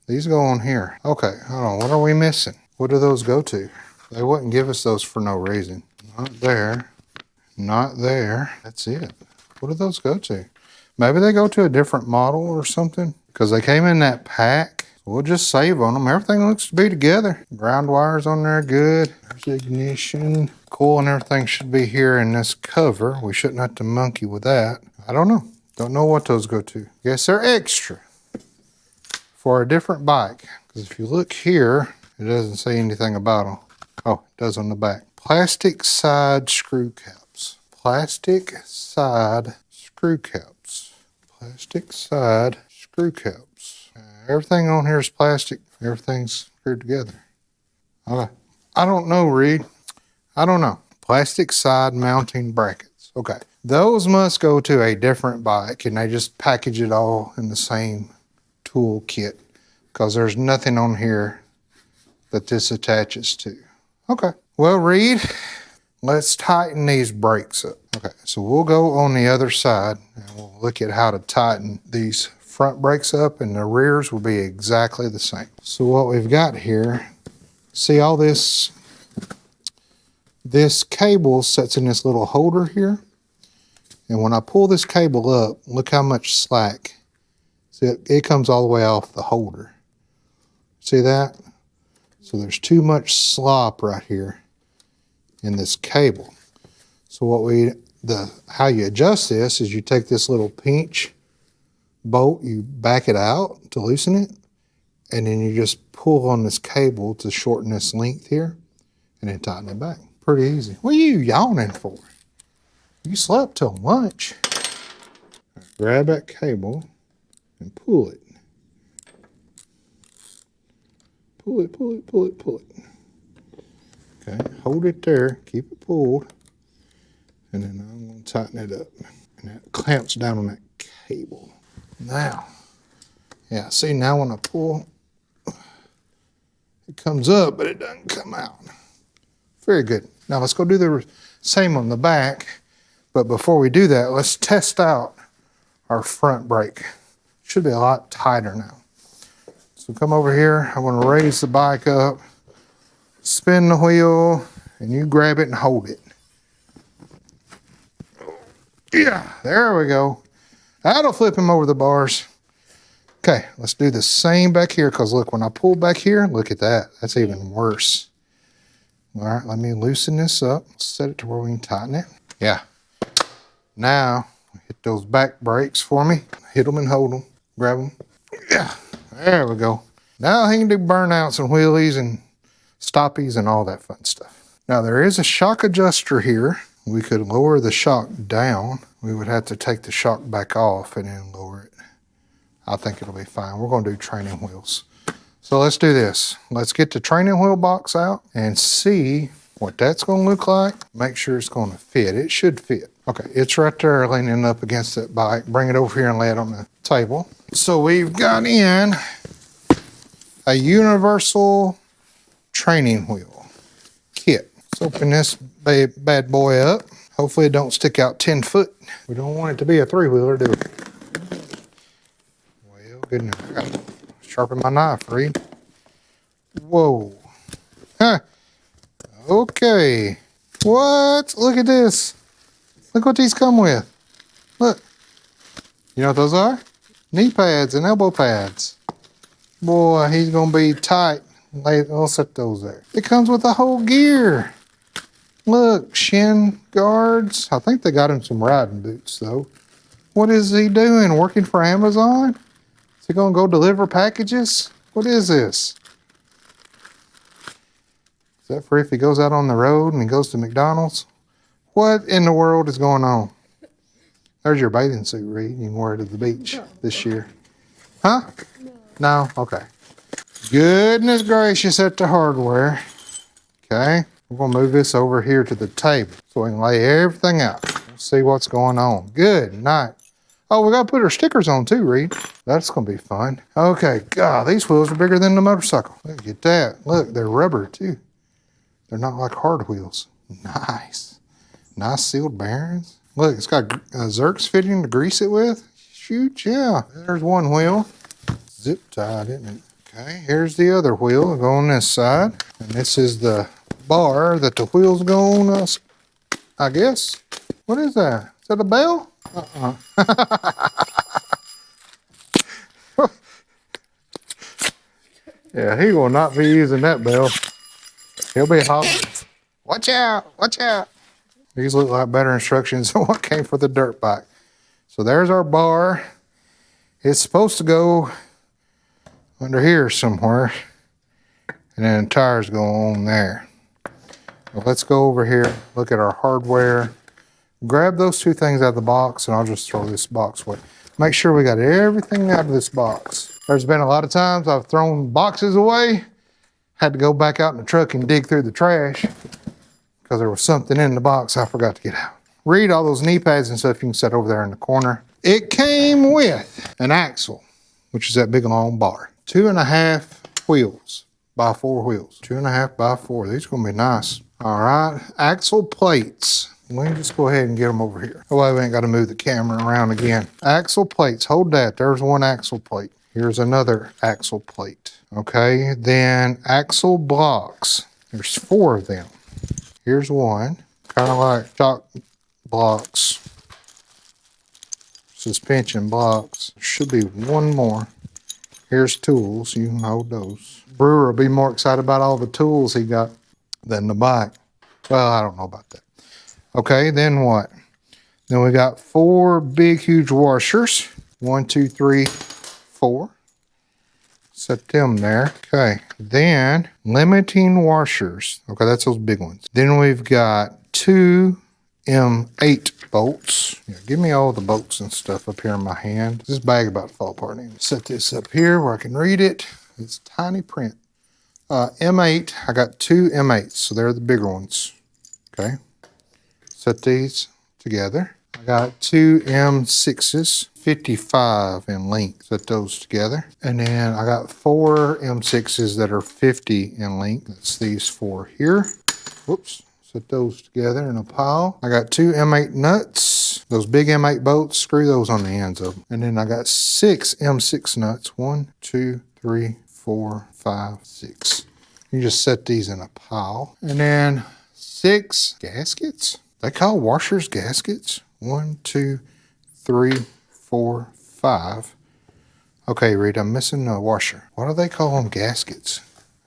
These go on here. Okay, hold on. What are we missing? What do those go to? They wouldn't give us those for no reason. Not there. Not there. That's it. What do those go to? Maybe they go to a different model or something because they came in that pack. We'll just save on them. Everything looks to be together. Ground wires on there, good. There's the ignition. Coil and everything should be here in this cover. We shouldn't have to monkey with that. I don't know. Don't know what those go to. Guess they're extra for a different bike. Because if you look here, it doesn't say anything about them. Oh, it does on the back. Plastic side screw caps. Plastic side screw caps. Plastic side screw caps. Everything on here is plastic. Everything's screwed together. Okay. I don't know, Reed. I don't know. Plastic side mounting brackets. Okay. Those must go to a different bike and they just package it all in the same tool kit because there's nothing on here that this attaches to. Okay. Well, Reed, let's tighten these brakes up. Okay. So we'll go on the other side and we'll look at how to tighten these front brakes up, and the rears will be exactly the same. So what we've got here, see all this cable sits in this little holder here. And when I pull this cable up, look how much slack. See, it comes all the way off the holder. See that? So there's too much slop right here in this cable. So how you adjust this is you take this little pinch bolt, you back it out to loosen it, and then you just pull on this cable to shorten this length here, and then tighten it back. Pretty easy. What are you yawning for? You slept till lunch. Grab that cable and pull it. Pull it, pull it, pull it, pull it. Okay, hold it there, keep it pulled, and then I'm going to tighten it up. And that clamps down on that cable. Now, yeah, see now when I pull, it comes up, but it doesn't come out. Very good. Now let's go do the same on the back, but before we do that, let's test out our front brake. Should be a lot tighter now. So come over here, I'm gonna raise the bike up, spin the wheel, and you grab it and hold it. Yeah, there we go. That'll flip him over the bars. Okay, let's do the same back here, because look, when I pull back here, look at that. That's even worse. All right, let me loosen this up. Set it to where we can tighten it. Yeah. Now, hit those back brakes for me. Hit them and hold them. Grab them. Yeah, there we go. Now he can do burnouts and wheelies and stoppies and all that fun stuff. Now, there is a shock adjuster here. We could lower the shock down. We would have to take the shock back off and then lower it. I think it'll be fine. We're going to do training wheels. So let's do this. Let's get the training wheel box out and see what that's going to look like. Make sure it's going to fit. It should fit. Okay, it's right there leaning up against that bike. Bring it over here and lay it on the table. So we've got in a universal training wheel kit. Let's open this bad boy up. Hopefully it don't stick out 10 foot. We don't want it to be a 3-wheeler, do we? Well, good enough. I gotta sharpen my knife, Reed. Whoa. Huh. Okay. What? Look at this. Look what these come with. Look. You know what those are? Knee pads and elbow pads. Boy, he's going to be tight. I'll set those there. It comes with the whole gear. Look, shin guards. I think they got him some riding boots, though. What is he doing? Working for Amazon? Is he going to go deliver packages? What is this? Is that for if he goes out on the road and he goes to McDonald's? What in the world is going on? There's your bathing suit, Reed. You can wear it to the beach this year. Huh? No? Okay. Goodness gracious at the hardware. Okay. We're going to move this over here to the table so we can lay everything out. Let's see what's going on. Good night. Oh, we got to put our stickers on too, Reed. That's going to be fun. Okay. God, these wheels are bigger than the motorcycle. Look at that. Look, they're rubber too. They're not like hard wheels. Nice. Nice sealed bearings. Look, it's got Zerks fitting to grease it with. Shoot, yeah. There's one wheel. Zip tied, isn't it? Okay, here's the other wheel. Go on this side. And this is the bar that the wheels go on, I guess. What is that? Is that a bell? Uh-uh. Yeah, he will not be using that bell. He'll be hollering, watch out, watch out. These look like better instructions than what came for the dirt bike. So there's our bar. It's supposed to go under here somewhere. And then the tires go on there. Well, let's go over here, look at our hardware. Grab those two things out of the box and I'll just throw this box away. Make sure we got everything out of this box. There's been a lot of times I've thrown boxes away, had to go back out in the truck and dig through the trash because there was something in the box I forgot to get out. Read all those knee pads and stuff you can set over there in the corner. It came with an axle, which is that big long bar. 2.5 wheels by 4 wheels. 2.5 by 4. These are going to be nice. All right, axle plates. Let me just go ahead and get them over here. Oh, we ain't got to move the camera around again. Axle plates, hold that. There's one axle plate. Here's another axle plate. Okay, then axle blocks. There's 4 of them. Here's one, kind of like shock blocks, suspension blocks. There should be one more. Here's tools, you can hold those. Brewer will be more excited about all the tools he got than the bike. Well, I don't know about that. Okay, then what? Then we got 4 big, huge washers. 1, 2, 3, 4. Set them there. Okay, then limiting washers. Okay, that's those big ones. Then we've got 2 M8 bolts. Yeah, give me all the bolts and stuff up here in my hand. This bag about to fall apart. Set this up here where I can read it. It's tiny print. M8, I got 2 M8s, so they're the bigger ones. Okay. Set these together. I got 2 M6s, 55 in length. Set those together. And then I got 4 M6s that are 50 in length. That's these 4 here. Whoops. Set those together in a pile. I got 2 M8 nuts. Those big M8 bolts, screw those on the ends of them. And then I got 6 M6 nuts. 1, 2, 3, 4, 5, 6. You just set these in a pile. And then 6 gaskets. They call washers gaskets. 1, 2, 3, 4, 5. Okay, Reed, I'm missing a washer. Why do they call them gaskets?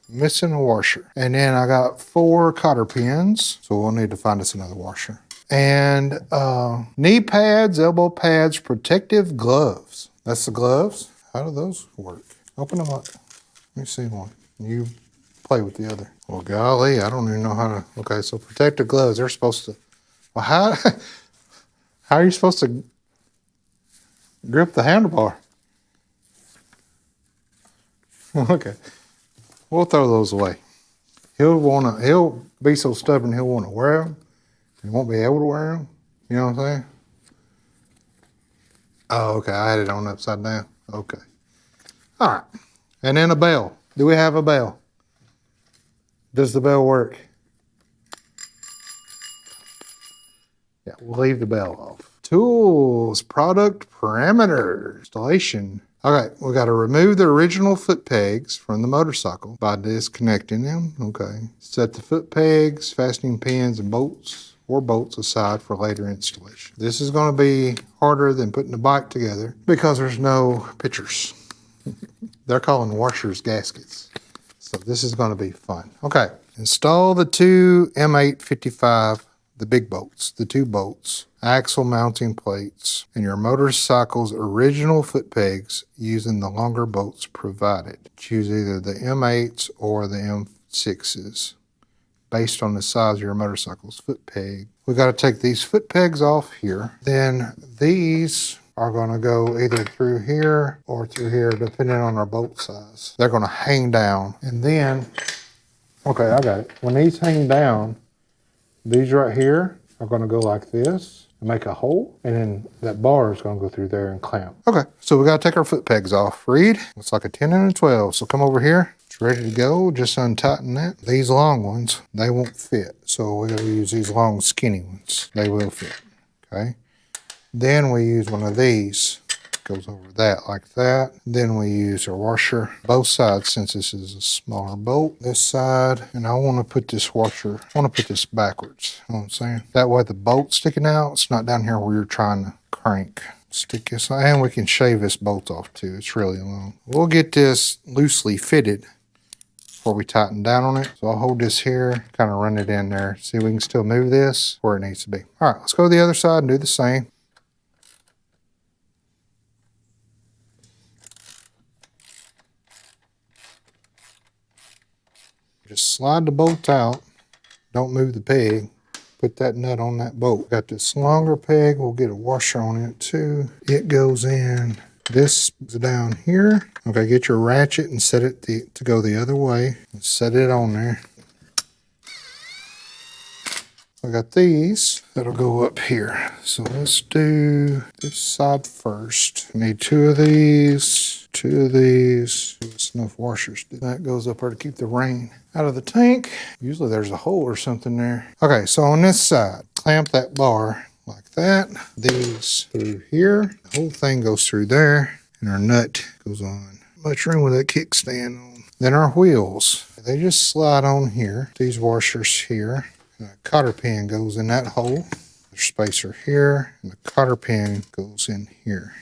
Missing a washer. And then I got 4 cotter pins. So we'll need to find us another washer. And knee pads, elbow pads, protective gloves. That's the gloves. How do those work? Open them up. Let me see one. You play with the other. Well, golly, I don't even know how to. Okay, so protective gloves, they're supposed to. Well, how are you supposed to grip the handlebar? Okay, we'll throw those away. He'll be so stubborn he'll want to wear them. He won't be able to wear them. You know what I'm saying? Oh, okay, I had it on upside down. Okay. All right, and then a bell. Do we have a bell? Does the bell work? Yeah, we'll leave the bell off. Tools, product parameters, installation. Okay, we got to remove the original foot pegs from the motorcycle by disconnecting them. Okay. Set the foot pegs, fastening pins, and bolts 4 bolts aside for later installation. This is going to be harder than putting the bike together because there's no pictures. They're calling washers gaskets. So this is going to be fun. Okay, install the 2 M855, the big bolts, the 2 bolts, axle mounting plates, and your motorcycle's original foot pegs using the longer bolts provided. Choose either the M8s or the M6s based on the size of your motorcycle's foot peg. We got to take these foot pegs off here. Then these are going to go either through here or through here, depending on our bolt size. They're going to hang down. And then, okay, I got it. When these hang down, these right here are going to go like this and make a hole. And then that bar is going to go through there and clamp. Okay, so we got to take our foot pegs off. Reed, looks like a 10 and a 12. So come over here. It's ready to go. Just untighten that. These long ones, they won't fit. So we got to use these long skinny ones. They will fit, okay? Then we use one of these, goes over that like that. Then we use a washer, both sides since this is a smaller bolt. This side, and I want to put this washer, I want to put this backwards, you know what I'm saying? That way the bolt's sticking out, it's not down here where you're trying to crank. Stick this, and we can shave this bolt off too, it's really long. We'll get this loosely fitted before we tighten down on it. So I'll hold this here, kind of run it in there. See if we can still move this where it needs to be. All right, let's go to the other side and do the same. Just slide the bolt out. Don't move the peg. Put that nut on that bolt. Got this longer peg. We'll get a washer on it too. It goes in. This is down here. Okay, get your ratchet and set it to go the other way. Set it on there. I got these that'll go up here. So let's do this side first. Need 2 of these, 2 of these. There's enough washers. That goes up there to keep the rain out of the tank. Usually there's a hole or something there. Okay, so on this side, clamp that bar like that. These through here. The whole thing goes through there, and our nut goes on. Much room with that kickstand on. Then our wheels. They just slide on here. These washers here. The cotter pin goes in that hole. The spacer here, and the cotter pin goes in here.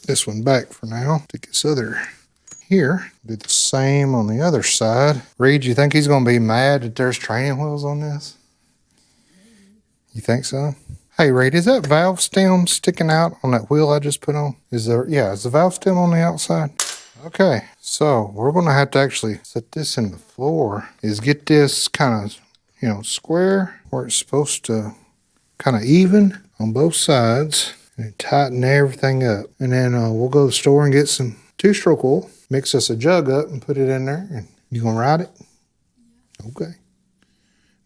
This one back for now. Take this other here. Do the same on the other side. Reed, you think he's going to be mad that there's training wheels on this? You think so? Hey, Reed, is that valve stem sticking out on that wheel I just put on? Is the valve stem on the outside? Okay, so we're going to have to actually set this in the floor. Is get this kind of square where it's supposed to kind of even on both sides and tighten everything up. And then we'll go to the store and get some 2-stroke oil, mix us a jug up and put it in there. And you gonna ride it? Okay.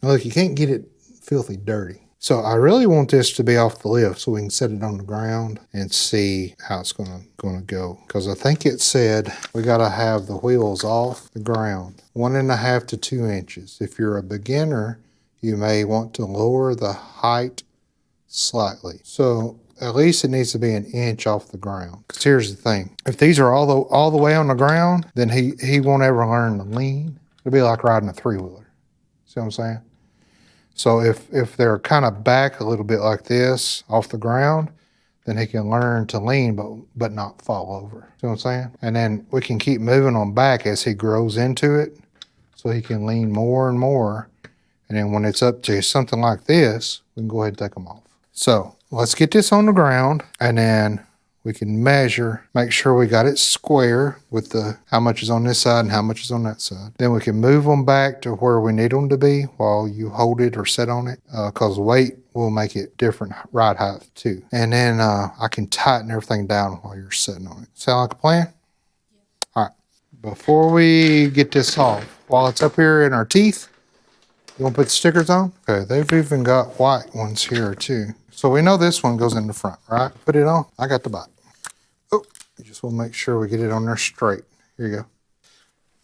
Now look, you can't get it filthy dirty. So I really want this to be off the lift so we can set it on the ground and see how it's gonna go. Because I think it said we gotta have the wheels off the ground, 1.5 to 2 inches. If you're a beginner, you may want to lower the height slightly. So at least it needs to be 1 inch off the ground. Because here's the thing. If these are all the way on the ground, then he won't ever learn to lean. It'll be like riding a 3-wheeler. See what I'm saying? So if they're kind of back a little bit like this off the ground, then he can learn to lean but not fall over. See what I'm saying? And then we can keep moving on back as he grows into it so he can lean more and more. And then when it's up to something like this, we can go ahead and take them off. So let's get this on the ground and then we can measure, make sure we got it square with how much is on this side and how much is on that side. Then we can move them back to where we need them to be while you hold it or set on it, because weight will make it different ride height too. And then I can tighten everything down while you're sitting on it. Sound like a plan? Yeah. All right. Before we get this off, while it's up here in our teeth, you want to put the stickers on? Okay, they've even got white ones here too. So we know this one goes in the front, right? Put it on. I got the back. Oh, you just want to make sure we get it on there straight. Here you go.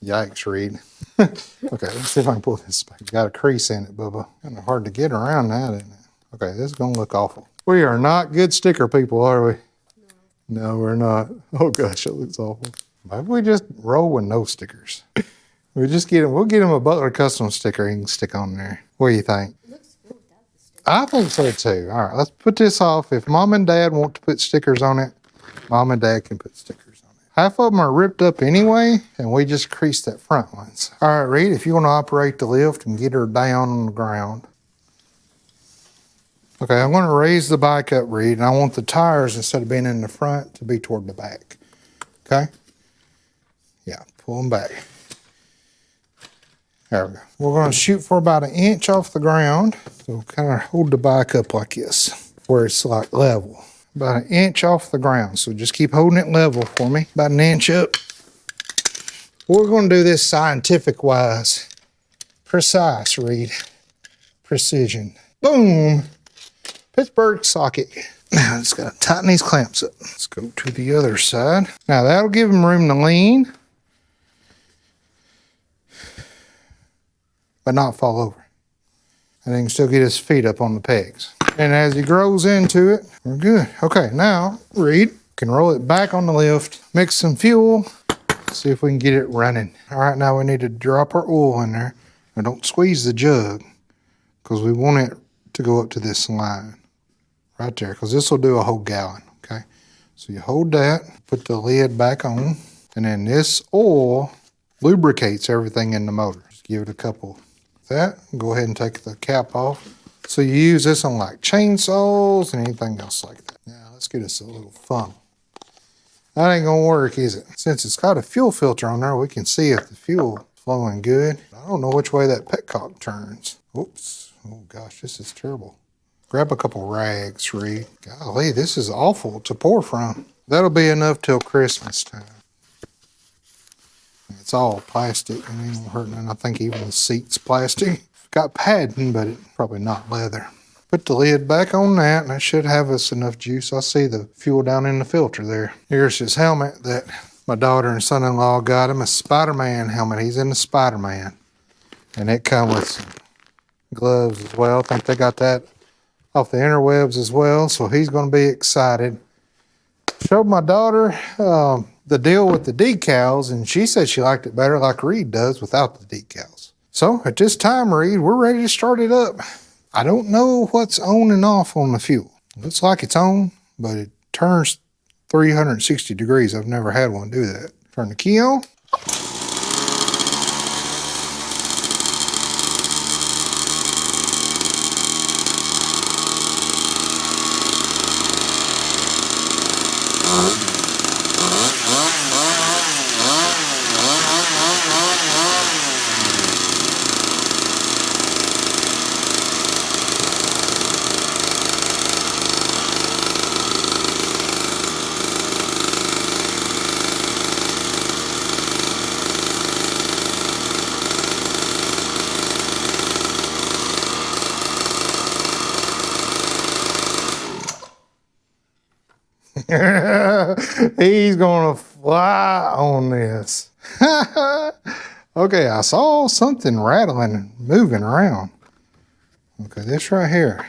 Yikes, Reed. Okay, let's see if I can pull this back. Got a crease in it, Bubba. Kind of hard to get around that, isn't it? Okay, this is going to look awful. We are not good sticker people, are we? No. No, we're not. Oh gosh, it looks awful. Maybe we just roll with no stickers. We'll get him a Butler Customs sticker he can stick on there. What do you think? I think so too. All right, let's put this off. If mom and dad want to put stickers on it, mom and dad can put stickers on it. Half of them are ripped up anyway, and we just creased that front ones. All right, Reed, if you want to operate the lift and get her down on the ground. Okay, I'm going to raise the bike up, Reed, and I want the tires, instead of being in the front, to be toward the back. Okay? Yeah, pull them back. There we go. We're going to shoot for about 1 inch off the ground. So kind of hold the bike up like this, where it's like level. About 1 inch off the ground. So just keep holding it level for me. About 1 inch up. We're going to do this scientific wise. Precise, Reed. Precision. Boom. Pittsburgh socket. Now I just got to tighten these clamps up. Let's go to the other side. Now that'll give him room to lean, but not fall over. And he can still get his feet up on the pegs. And as he grows into it, we're good. Okay, now Reed can roll it back on the lift, mix some fuel, see if we can get it running. All right, now we need to drop our oil in there. Now don't squeeze the jug, because we want it to go up to this line right there, because this will do a whole gallon. Okay, so you hold that, put the lid back on, and then this oil lubricates everything in the motor. Just give it a couple. That, go ahead and take the cap off. So you use this on like chainsaws and anything else like that. Now let's get us a little funnel. That ain't gonna work, is it? Since it's got a fuel filter on there, we can see if the fuel is flowing good. I don't know which way that petcock turns. Oops, oh gosh, this is terrible. Grab a couple rags, Reed. Golly, this is awful to pour from. That'll be enough till Christmas time. It's all plastic, and it ain't hurt none. I think even the seat's plastic. Got padding, but it's probably not leather. Put the lid back on that, and that should have us enough juice. I see the fuel down in the filter there. Here's his helmet that my daughter and son-in-law got him, a Spider-Man helmet. He's in the Spider-Man. And it comes with some gloves as well. I think they got that off the interwebs as well, so he's going to be excited. Showed my daughter the deal with the decals, and she said she liked it better like Reed does without the decals. So at this time, Reed, we're ready to start it up. I don't know what's on and off on the fuel. Looks like it's on, but it turns 360 degrees. I've never had one do that. Turn the key on. He's gonna fly on this. Okay, I saw something rattling and moving around. Okay, this right here.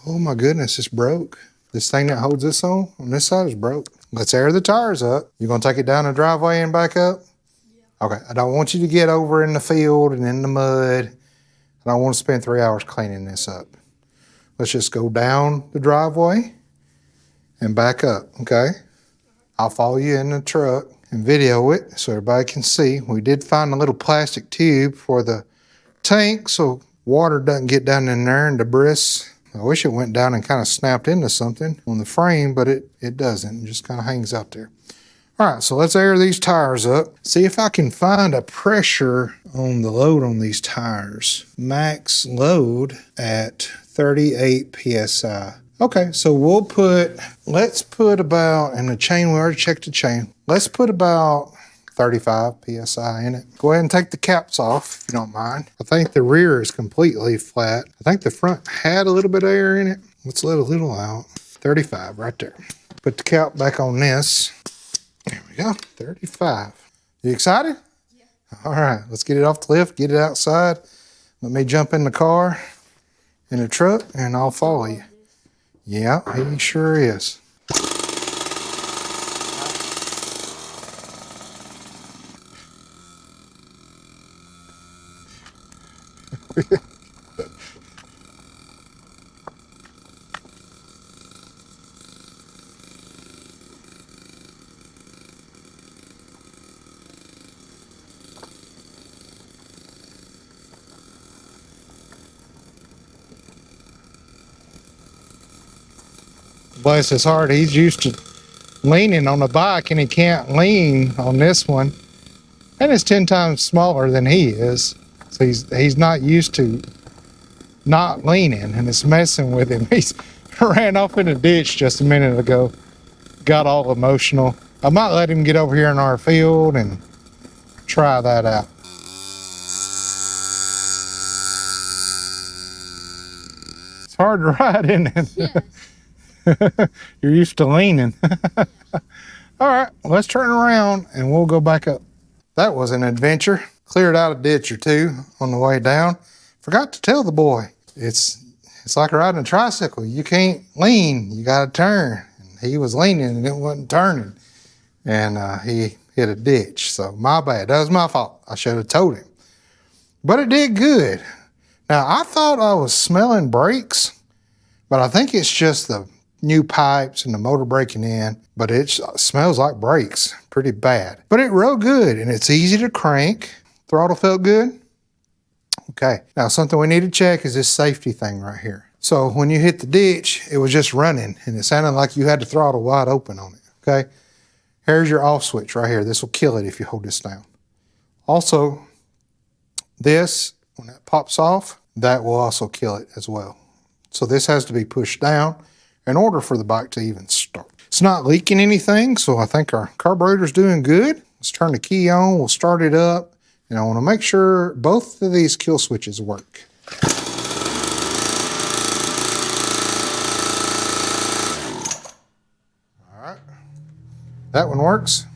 Oh my goodness, it's broke. This thing that holds this on this side is broke. Let's air the tires up. You gonna take it down the driveway and back up? Yeah. Okay, I don't want you to get over in the field and in the mud. I don't want to spend 3 hours cleaning this up. Let's just go down the driveway and back up, okay? I'll follow you in the truck and video it so everybody can see. We did find a little plastic tube for the tank so water doesn't get down in there and debris. I wish it went down and kind of snapped into something on the frame, but it doesn't. It just kind of hangs out there. All right, so let's air these tires up. See if I can find a pressure on the load on these tires. Max load at 38 PSI. Okay, so let's put about, and the chain, we already checked the chain. Let's put about 35 PSI in it. Go ahead and take the caps off, if you don't mind. I think the rear is completely flat. I think the front had a little bit of air in it. Let's let a little out. 35 right there. Put the cap back on this. There we go, 35. You excited? Yeah. All right, let's get it off the lift, get it outside. Let me jump in the car, in the truck, and I'll follow you. Yeah, he sure is. Bless his heart, he's used to leaning on the bike and he can't lean on this one. And it's 10 times smaller than he is. So he's not used to not leaning, and it's messing with him. He's ran off in a ditch just a minute ago. Got all emotional. I might let him get over here in our field and try that out. It's hard to ride, isn't it? Yes. You're used to leaning. All right, let's turn around and we'll go back up. That was an adventure. Cleared out a ditch or two on the way down. Forgot to tell the boy, it's like riding a tricycle. You can't lean, you gotta turn. And he was leaning and it wasn't turning. And he hit a ditch, so my bad. That was my fault. I should have told him. But it did good. Now, I thought I was smelling brakes, but I think it's just the new pipes and the motor breaking in, but it smells like brakes pretty bad. But it rode good and it's easy to crank. Throttle felt good. Okay, now something we need to check is this safety thing right here. So when you hit the ditch, it was just running and it sounded like you had the throttle wide open on it, okay? Here's your off switch right here. This will kill it if you hold this down. Also, this, when that pops off, that will also kill it as well. So this has to be pushed down in order for the bike to even start. It's not leaking anything, so I think our carburetor's doing good. Let's turn the key on, we'll start it up. And I want to make sure both of these kill switches work. All right, that one works.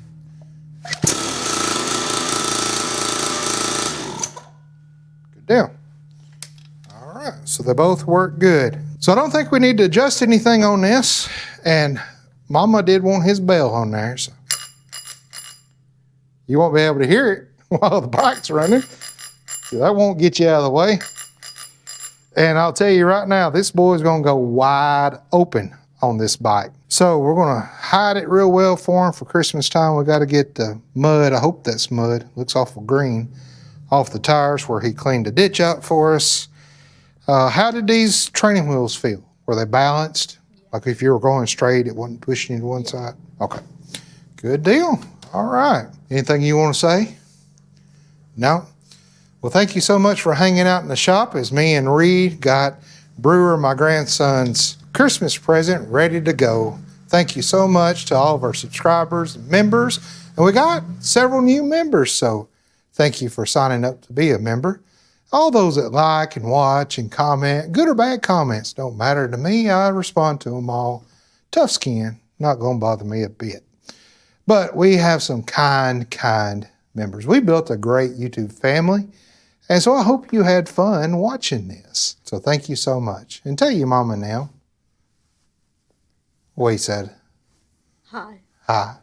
Good deal. All right, so they both work good. So I don't think we need to adjust anything on this. And Mama did want his bell on there, so you won't be able to hear it while the bike's running. So that won't get you out of the way. And I'll tell you right now, this boy's gonna go wide open on this bike. So we're gonna hide it real well for him for Christmas time. We gotta get the mud, I hope that's mud, looks awful green, off the tires where he cleaned the ditch out for us. How did these training wheels feel? Were they balanced? Like if you were going straight, it wasn't pushing you to one side? Okay, good deal. All right, anything you wanna say? No? Well, thank you so much for hanging out in the shop as me and Reed got Brewer, my grandson's Christmas present, ready to go. Thank you so much to all of our subscribers and members. And we got several new members, so thank you for signing up to be a member. All those that like and watch and comment, good or bad comments, don't matter to me. I respond to them all. Tough skin, not going to bother me a bit. But we have some kind members. We built a great YouTube family, and so I hope you had fun watching this. So thank you so much. And tell your mama now what he said. Hi. Hi.